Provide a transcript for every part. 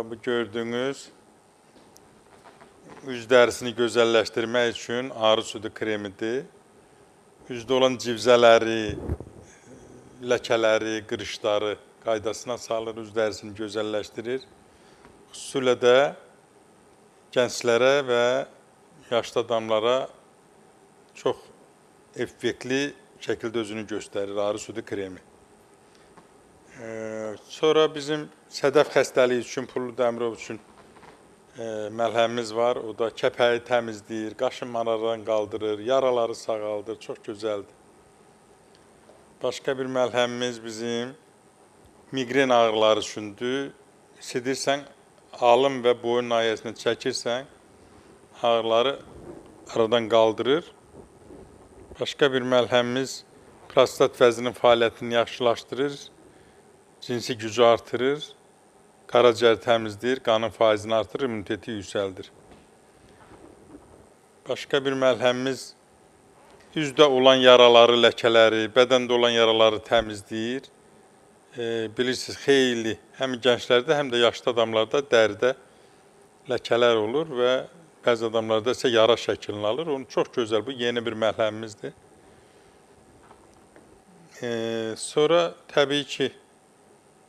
Bu gördüğünüz üz dərisini gözəlləşdirmək üçün arı südü kremidir. Üzdə olan civzələri, ləkələri, qırışları qaydasına salır, üz dərisini gözəlləşdirir. Xüsusilə də gənclərə və yaşlı adamlara çox effektli şəkildə özünü göstərir arı südü kremi. Sonra bizim sədəf xəstəliyi üçün, pullu dəmirov üçün məlhəmimiz var. O da kəpəyi təmizləyir, qaşınmalardan qaldırır, yaraları sağaldır, çox gözəldir. Başqa bir məlhəmimiz bizim migren ağrıları üçündür. Hiss alın və boyun nahiyəsini çəkirsən, ağrıları aradan qaldırır. Başqa bir məlhəmimiz prostat vəzinin fəaliyyətini yaxşılaşdırır, cinsi gücü artırır, qaraciyər təmizləyir, qanın faizini artırır, immuniteti yüksəldir. Başqa bir məlhəmimiz üzdə olan yaraları, ləkələri, bədəndə olan yaraları təmizləyir. Bilirsiniz, xeyli həm gənclərdə, həm də yaşlı adamlarda dəridə ləkələr olur və bəzi adamlarda isə yara şəklini alır. Onu çox gözəl, bu yeni bir məlhəmimizdir. Sonra təbii ki,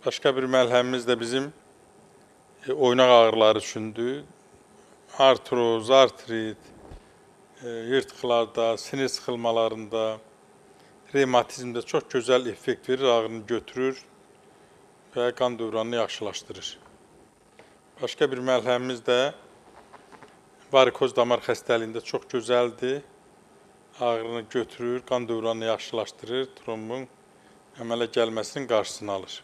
başqa bir məlhəmimiz də bizim oynaq ağrıları üçündür. Artroz, artrit, yırtıqlarda, sinir sıxılmalarında, revmatizmdə çox gözəl effekt verir, ağrını götürür və qan dövranını yaxşılaşdırır. Başqa bir məlhəmimiz də varikoz damar xəstəliyində çox gözəldir. Ağrını götürür, qan dövranını yaxşılaşdırır, trombun əmələ gəlməsinin qarşısını alır.